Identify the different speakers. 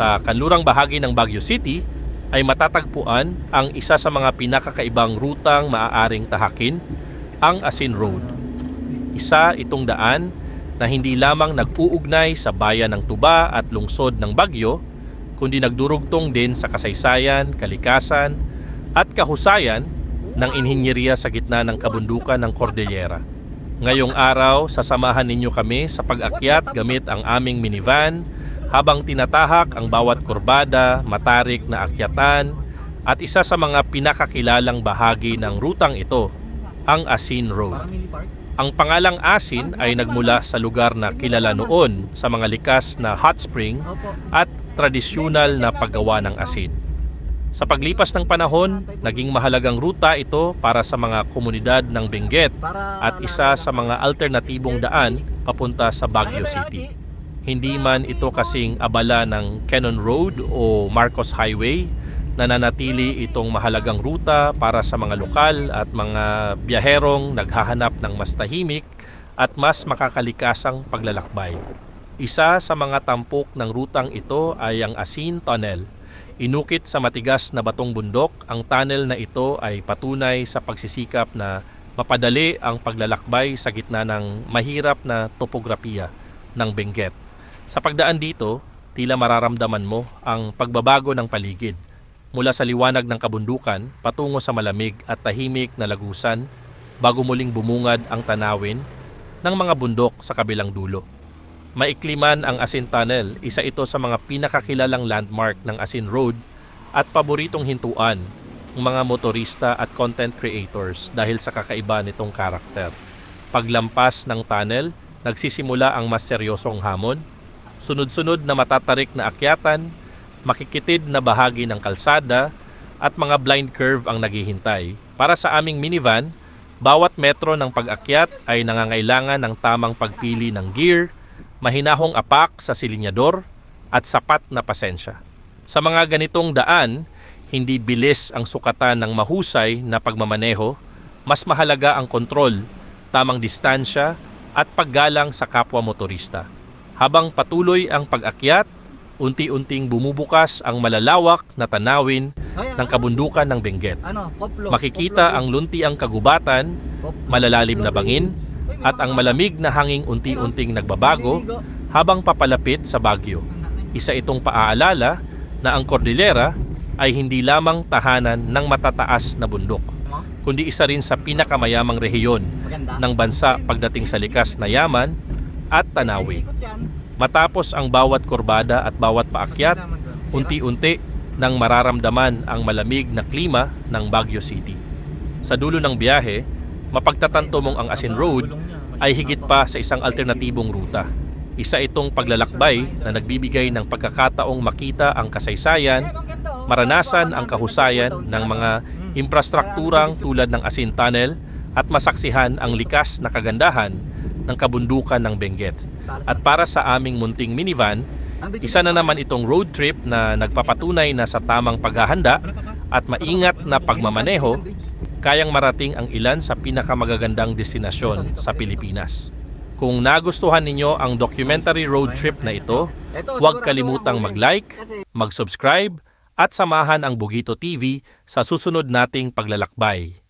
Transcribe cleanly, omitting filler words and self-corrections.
Speaker 1: Sa kanlurang bahagi ng Baguio City ay matatagpuan ang isa sa mga pinakakaibang rutang maaaring tahakin, ang Asin Road. Isa itong daan na hindi lamang nag-uugnay sa bayan ng Tuba at lungsod ng Baguio, kundi nagdurugtong din sa kasaysayan, kalikasan at kahusayan ng inhinyeriya sa gitna ng kabundukan ng Cordillera. Ngayong araw, sasamahan ninyo kami sa pag-akyat gamit ang aming minivan habang tinatahak ang bawat kurbada, matarik na akyatan at isa sa mga pinakakilalang bahagi ng rutang ito, ang Asin Road. Ang pangalang Asin ay nagmula sa lugar na kilala noon sa mga likas na hot spring at tradisyonal na paggawa ng asin. Sa paglipas ng panahon, naging mahalagang ruta ito para sa mga komunidad ng Benguet at isa sa mga alternatibong daan papunta sa Baguio City. Hindi man ito kasing abala ng Cannon Road o Marcos Highway, nananatili itong mahalagang ruta para sa mga lokal at mga biyaherong naghahanap ng mas tahimik at mas makakalikasang paglalakbay. Isa sa mga tampok ng rutang ito ay ang Asin Tunnel. Inukit sa matigas na batong bundok, ang tunnel na ito ay patunay sa pagsisikap na mapadali ang paglalakbay sa gitna ng mahirap na topografiya ng Benguet. Sa pagdaan dito, tila mararamdaman mo ang pagbabago ng paligid mula sa liwanag ng kabundukan patungo sa malamig at tahimik na lagusan bago muling bumungad ang tanawin ng mga bundok sa kabilang dulo. Maikli man ang Asin Tunnel, isa ito sa mga pinakakilalang landmark ng Asin Road at paboritong hintuan ng mga motorista at content creators dahil sa kakaiba nitong karakter. Paglampas ng tunnel, nagsisimula ang mas seryosong hamon. Sunod-sunod na matatarik na akyatan, makikitid na bahagi ng kalsada at mga blind curve ang naghihintay. Para sa aming minivan, bawat metro ng pag-akyat ay nangangailangan ng tamang pagpili ng gear, mahinahong apak sa silinyador at sapat na pasensya. Sa mga ganitong daan, hindi bilis ang sukatan ng mahusay na pagmamaneho, mas mahalaga ang kontrol, tamang distansya at paggalang sa kapwa motorista. Habang patuloy ang pag-akyat, unti-unting bumubukas ang malalawak na tanawin ng kabundukan ng Benguet. Makikita ang luntiang kagubatan, malalalim na bangin, at ang malamig na hanging unti-unting nagbabago habang papalapit sa Baguio. Isa itong paaalala na ang Cordillera ay hindi lamang tahanan ng matataas na bundok, kundi isa rin sa pinakamayamang rehiyon ng bansa pagdating sa likas na yaman at tanawin. Matapos ang bawat kurbada at bawat paakyat, unti-unti nang mararamdaman ang malamig na klima ng Baguio City. Sa dulo ng biyahe, mapagtatanto mong ang Asin Road ay higit pa sa isang alternatibong ruta. Isa itong paglalakbay na nagbibigay ng pagkakataong makita ang kasaysayan, maranasan ang kahusayan ng mga infrastrukturang tulad ng Asin Tunnel at masaksihan ang likas na kagandahan ng kabundukan ng Benguet. At para sa aming munting minivan, isa na naman itong road trip na nagpapatunay na sa tamang paghahanda at maingat na pagmamaneho, kayang marating ang ilan sa pinakamagagandang destinasyon sa Pilipinas. Kung nagustuhan ninyo ang documentary road trip na ito, huwag kalimutang mag-like, mag-subscribe at samahan ang Bugito TV sa susunod nating paglalakbay.